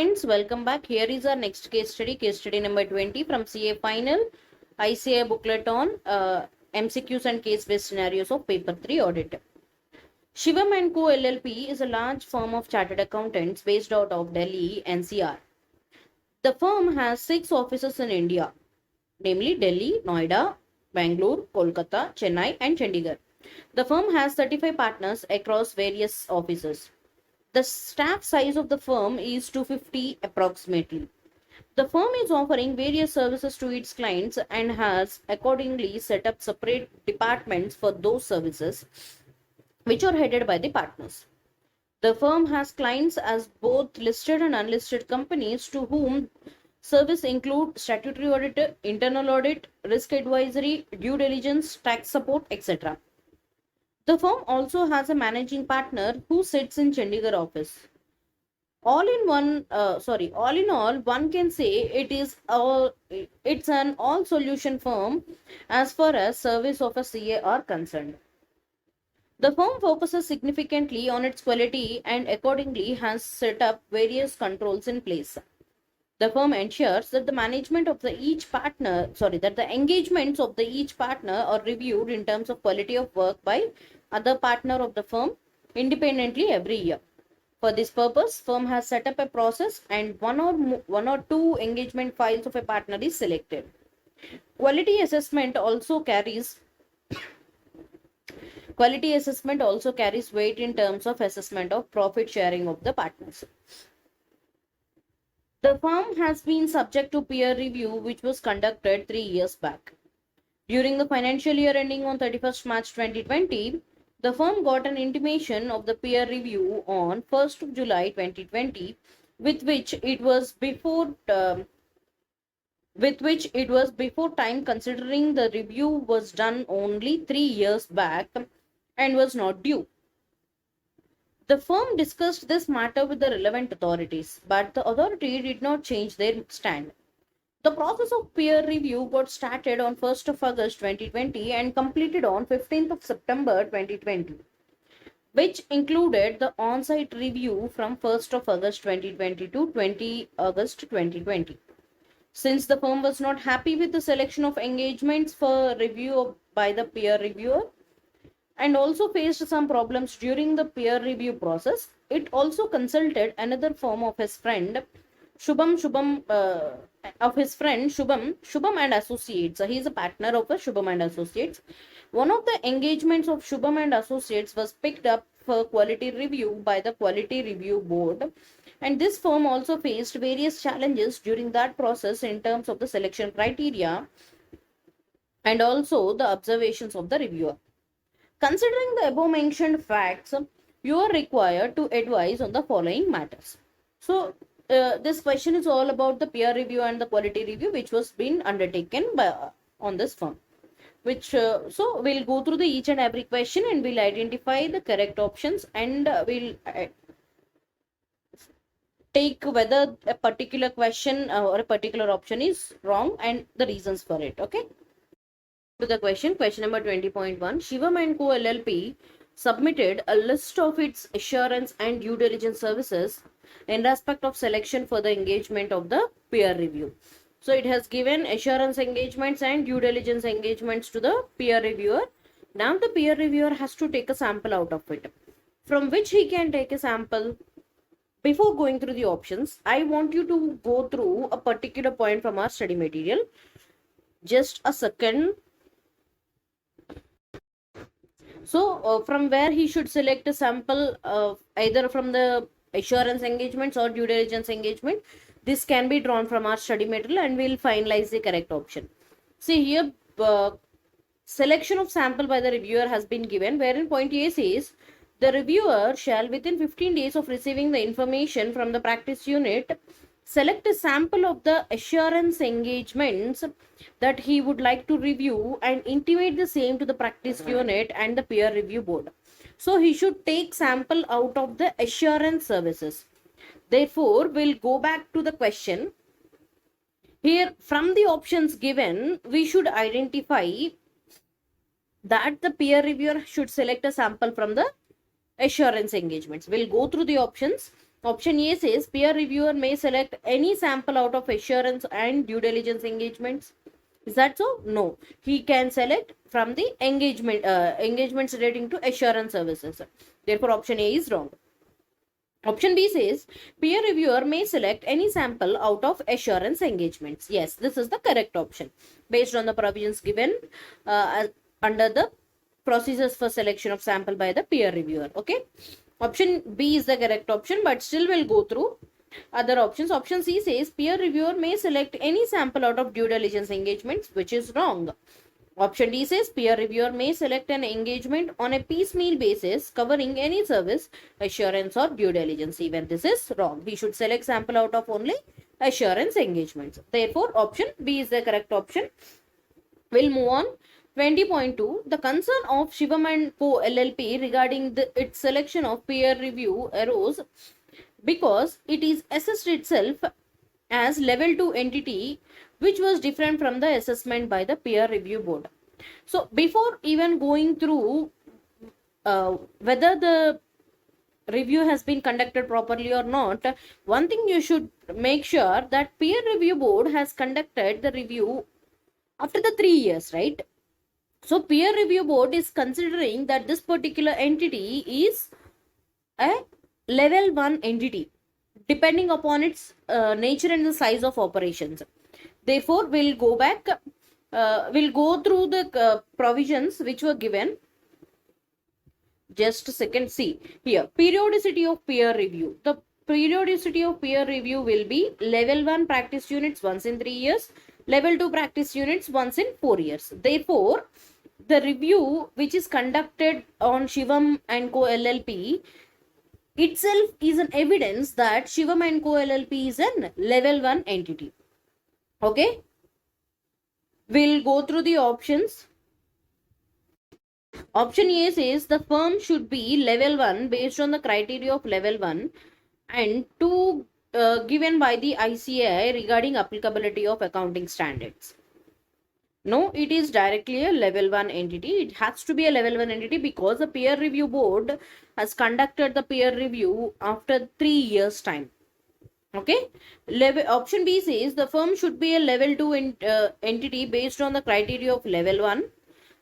friends, welcome back. Here is our next case study number 20 from CA Final, ICA booklet on MCQs and case-based scenarios of paper 3 audit. Shivam and Co LLP is a large firm of chartered accountants based out of Delhi, NCR. The firm has 6 offices in India, namely Delhi, Noida, Bangalore, Kolkata, Chennai, and Chandigarh. The firm has 35 partners across various offices. The staff size of the firm is 250 approximately. The firm is offering various services to its clients and has accordingly set up separate departments for those services, which are headed by the partners. The firm has clients as both listed and unlisted companies to whom service include statutory audit, internal audit, risk advisory, due diligence, tax support, etc. The firm also has a managing partner who sits in Chandigarh office. All in all, one can say it's an all solution firm as far as service of a CA are concerned. The firm focuses significantly on its quality and accordingly has set up various controls in place. The firm ensures that the engagements of the each partner are reviewed in terms of quality of work by other partner of the firm independently every year. For this purpose, firm has set up a process and one or two engagement files of a partner is selected. Quality assessment also carries weight in terms of assessment of profit sharing of the partners. The firm has been subject to peer review, which was conducted 3 years back. During the financial year ending on 31st March 2020, the firm got an intimation of the peer review on 1st of July 2020, with which it was before time, considering the review was done only 3 years back and was not due. The firm discussed this matter with the relevant authorities, but the authority did not change their stand. The process of peer review got started on 1st of August 2020 and completed on 15th of September 2020, which included the on-site review from 1st of August 2020 to 20 August 2020. Since the firm was not happy with the selection of engagements for review by the peer reviewer and also faced some problems during the peer review process, it also consulted another firm of his friend Shubham and Associates. He is a partner of Shubham and Associates. One of the engagements of Shubham and Associates was picked up for quality review by the Quality Review Board, and this firm also faced various challenges during that process in terms of the selection criteria and also the observations of the reviewer. Considering the above mentioned facts, you are required to advise on the following matters. So, this question is all about the peer review and the quality review which was been undertaken on this firm. So we'll go through the each and every question and we'll identify the correct options and we'll take whether a particular question or a particular option is wrong and the reasons for it. Okay. To the question number 20.1, Shivam & Co LLP submitted a list of its assurance and due diligence services in respect of selection for the engagement of the peer review. So it has given assurance engagements and due diligence engagements to the peer reviewer. Now the peer reviewer has to take a sample out of it, from which he can take a sample. Before going through the options, I want you to go through a particular point from our study material. Just a second. So from where he should select a sample, either from the assurance engagements or due diligence engagement. This can be drawn from our study material and we'll finalize the correct option. See here, selection of sample by the reviewer has been given, wherein point A says, the reviewer shall within 15 days of receiving the information from the practice unit select a sample of the assurance engagements that he would like to review and intimate the same to the practice unit and the peer review board. So he should take sample out of the assurance services. Therefore, we'll go back to the question. Here, from the options given, we should identify that the peer reviewer should select a sample from the assurance engagements. We'll go through the options Option A says peer reviewer may select any sample out of assurance and due diligence engagements. Is that so? No. He can select from the engagements relating to assurance services. Therefore, option A is wrong. Option B says peer reviewer may select any sample out of assurance engagements. Yes, this is the correct option based on the provisions given under the procedures for selection of sample by the peer reviewer. Okay. Option B is the correct option, but still we'll go through other options. Option C says peer reviewer may select any sample out of due diligence engagements, which is wrong. Option D says peer reviewer may select an engagement on a piecemeal basis covering any service, assurance or due diligence. Even this is wrong. We should select sample out of only assurance engagements. Therefore, option B is the correct option. We'll move on. 20.2. The concern of Shivam and Co. LLP regarding its selection of peer review arose because it is assessed itself as level 2 entity, which was different from the assessment by the peer review board. So before even going through whether the review has been conducted properly or not, one thing you should make sure that peer review board has conducted the review after the 3 years, right? So peer review board is considering that this particular entity is a level 1 entity depending upon its nature and the size of operations. Therefore, we'll go back, we'll go through the provisions which were given. Just a second, see here, periodicity of peer review. The periodicity of peer review will be level 1 practice units once in 3 years, level 2 practice units once in 4 years. Therefore, the review which is conducted on Shivam and Co. LLP itself is an evidence that Shivam and Co. LLP is an level 1 entity. Okay. We'll go through the options. Option A says the firm should be level 1 based on the criteria of level 1 and 2 given by the ICAI regarding applicability of accounting standards. No, it is directly a level 1 entity. It has to be a level 1 entity because the peer review board has conducted the peer review after 3 years time. Okay. Option B says the firm should be a level 2 entity based on the criteria of level 1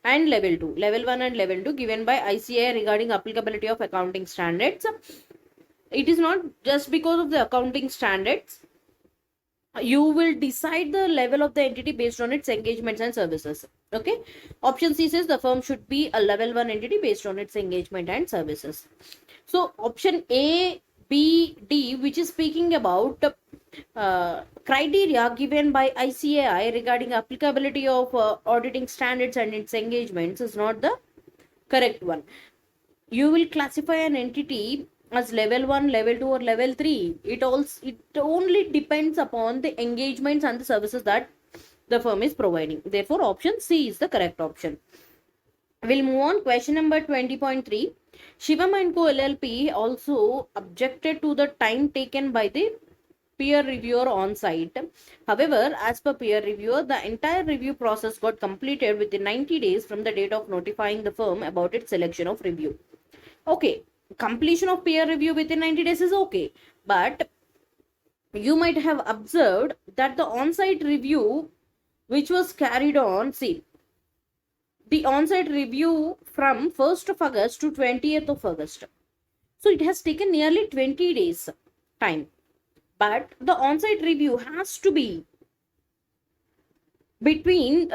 and level 2. Level 1 and level 2 given by ICAI regarding applicability of accounting standards. It is not just because of the accounting standards. You will decide the level of the entity based on its engagements and services. Okay. Option C says the firm should be a level 1 entity based on its engagement and services. So option A, B, D, which is speaking about criteria given by ICAI regarding applicability of auditing standards and its engagements is not the correct one. You will classify an entity as level 1, level 2 or level 3. It only depends upon the engagements and the services that the firm is providing. Therefore, option C is the correct option. We'll move on. Question number 20.3. Shivam and Co. LLP also objected to the time taken by the peer reviewer on site. However, as per peer reviewer, the entire review process got completed within 90 days from the date of notifying the firm about its selection of review. Okay. Completion of peer review within 90 days is okay, but you might have observed that the on-site review which was carried on, see, the on-site review from 1st of August to 20th of August. So it has taken nearly 20 days time, but the on-site review has to be between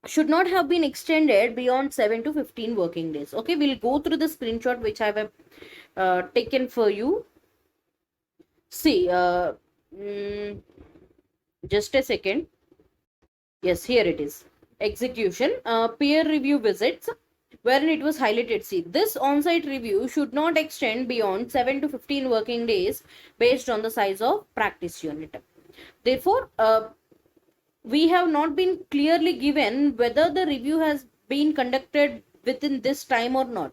should not have been extended beyond 7 to 15 working days. Okay, we'll go through the screenshot which I have taken for you. See, just a second. Yes, here it is. Execution, peer review visits, wherein it was highlighted. See, this on-site review should not extend beyond 7 to 15 working days based on the size of practice unit. Therefore, we have not been clearly given whether the review has been conducted within this time or not,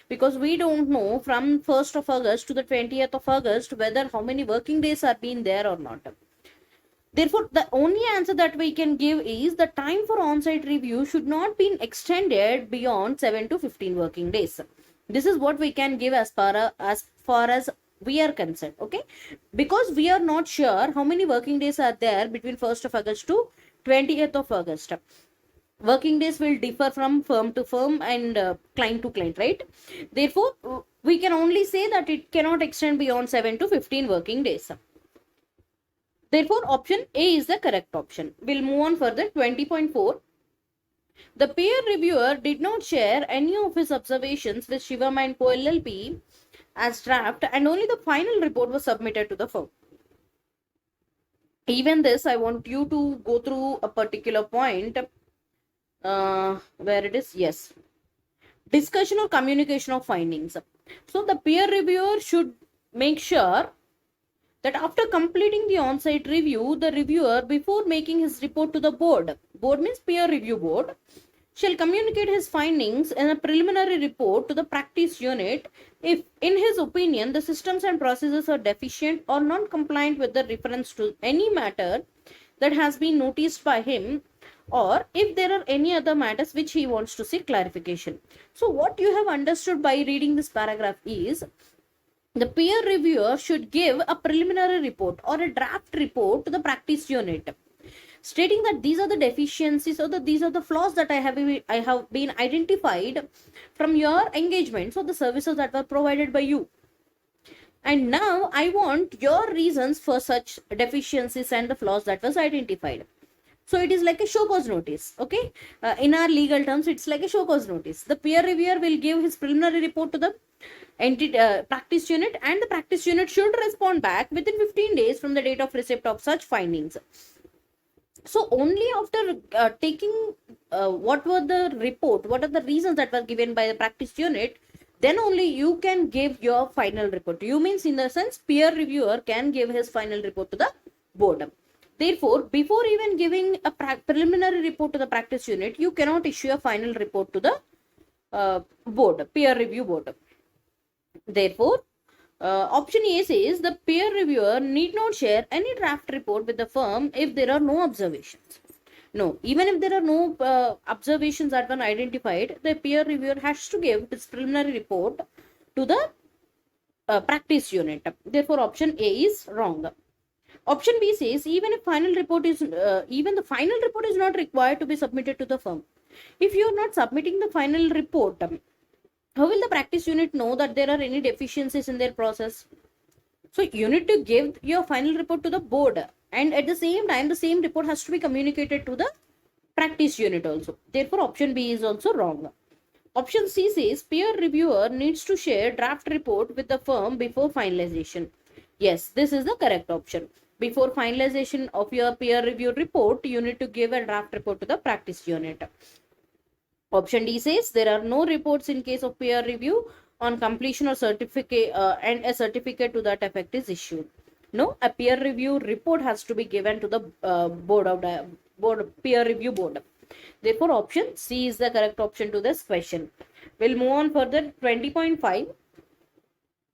because we don't know from 1st of August to the 20th of August whether how many working days are been there or not. Therefore, the only answer that we can give is the time for on-site review should not be extended beyond 7 to 15 working days. This is what we can give as far as we are concerned. Okay, because we are not sure how many working days are there between 1st of August to 20th of August. Working days will differ from firm to firm and client to client, right? Therefore, we can only say that it cannot extend beyond 7 to 15 working days. Therefore, option A is the correct option. We'll move on further. 20.4. The peer reviewer did not share any of his observations with Shivam and Co. LLP as draft, and only the final report was submitted to the firm. Even this, I want you to go through a particular point where it is, yes, discussion or communication of findings. So the peer reviewer should make sure that after completing the on-site review, the reviewer, before making his report to the board means peer review board, shall communicate his findings in a preliminary report to the practice unit if, in his opinion, the systems and processes are deficient or non-compliant with the reference to any matter that has been noticed by him, or if there are any other matters which he wants to seek clarification. So what you have understood by reading this paragraph is, the peer reviewer should give a preliminary report or a draft report to the practice unit, stating that these are the deficiencies or these are the flaws that I have been identified from your engagements or the services that were provided by you. And now I want your reasons for such deficiencies and the flaws that was identified. So it is like a show cause notice. Okay. In our legal terms, it's like a show cause notice. The peer reviewer will give his preliminary report to the practice unit, and the practice unit should respond back within 15 days from the date of receipt of such findings. So only after taking what were the report, what are the reasons that were given by the practice unit, then only you can give your final report. You means, in the sense, peer reviewer can give his final report to the board. Therefore, before even giving a preliminary report to the practice unit, you cannot issue a final report to the board, peer review board. Therefore, option A says the peer reviewer need not share any draft report with the firm if there are no observations. No, even if there are no observations that were identified, the peer reviewer has to give its preliminary report to the practice unit. Therefore, option A is wrong. Option B says even the final report is not required to be submitted to the firm. If you are not submitting the final report, how will the practice unit know that there are any deficiencies in their process? So you need to give your final report to the board, and at the same time, the same report has to be communicated to the practice unit also. Therefore, option B is also wrong. Option C says peer reviewer needs to share draft report with the firm before finalization. Yes, this is the correct option. Before finalization of your peer review report, you need to give a draft report to the practice unit. Option D says there are no reports in case of peer review on completion or certificate, and a certificate to that effect is issued. No, a peer review report has to be given to the peer review board. Therefore, option C is the correct option to this question. We'll move on further. 20.5.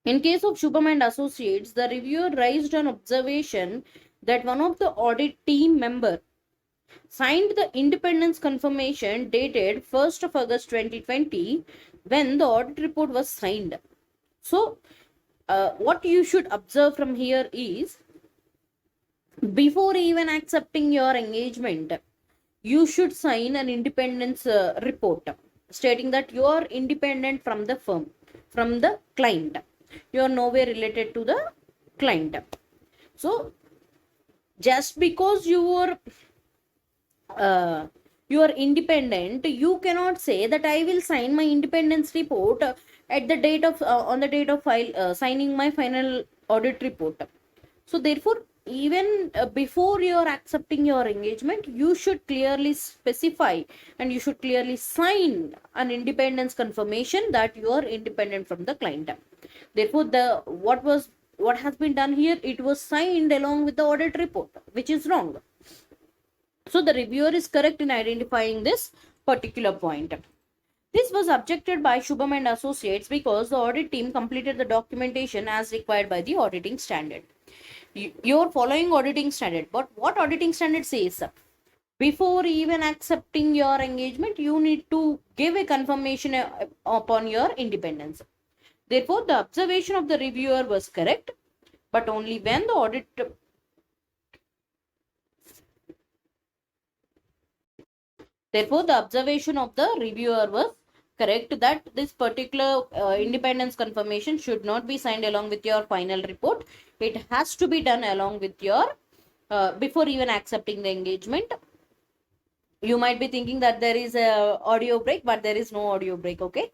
In case of Shubham and Associates, the reviewer raised an observation that one of the audit team member signed the independence confirmation dated 1st of August 2020 when the audit report was signed. So, what you should observe from here is, before even accepting your engagement, you should sign an independence report stating that you are independent from the firm, from the client. You are nowhere related to the client. So, just because you are independent, you cannot say that I will sign my independence report at the date of on the date of signing my final audit report. So therefore, even before you are accepting your engagement, you should clearly specify and you should clearly sign an independence confirmation that you are independent from the client. Therefore, what has been done here, it was signed along with the audit report, which is wrong. So the reviewer is correct in identifying this particular point. This was objected by Shubham and Associates because the audit team completed the documentation as required by the auditing standard. You're following auditing standard, but what auditing standard says? Before even accepting your engagement, you need to give a confirmation upon your independence. Therefore, the observation of the reviewer was correct, but only when the audit. Therefore, the observation of the reviewer was correct that this particular independence confirmation should not be signed along with your final report. It has to be done along with your before even accepting the engagement. You might be thinking that there is a audio break, but there is no audio break. Okay.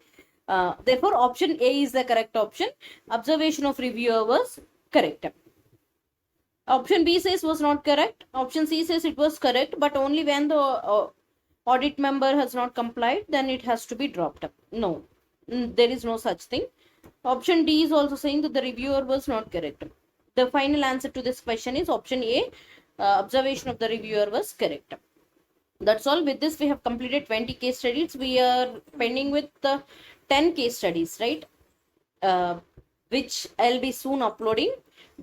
Therefore, option A is the correct option. Observation of reviewer was correct. Option B says was not correct. Option C says it was correct, but only when the audit member has not complied, then it has to be dropped. No, there is no such thing. Option D is also saying that the reviewer was not correct. The final answer to this question is option A. Observation of the reviewer was correct. That's all. With this, we have completed 20 case studies. We are pending with 10 case studies, right? Which I'll be soon uploading.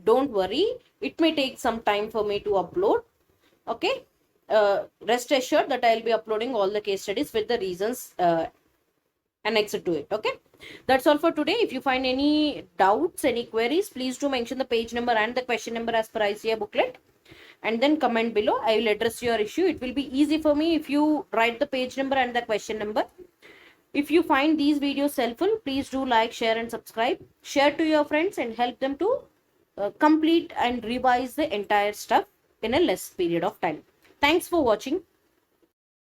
Don't worry, it may take some time for me to upload. Okay. Rest assured that I'll be uploading all the case studies with the reasons annexed to it. Okay. That's all for today. If you find any doubts, any queries, please do mention the page number and the question number as per ICAI booklet, and then comment below. I will address your issue. It will be easy for me if you write the page number and the question number. If you find these videos helpful, please do like, share and subscribe. Share to your friends and help them to complete and revise the entire stuff in a less period of time. Thanks for watching.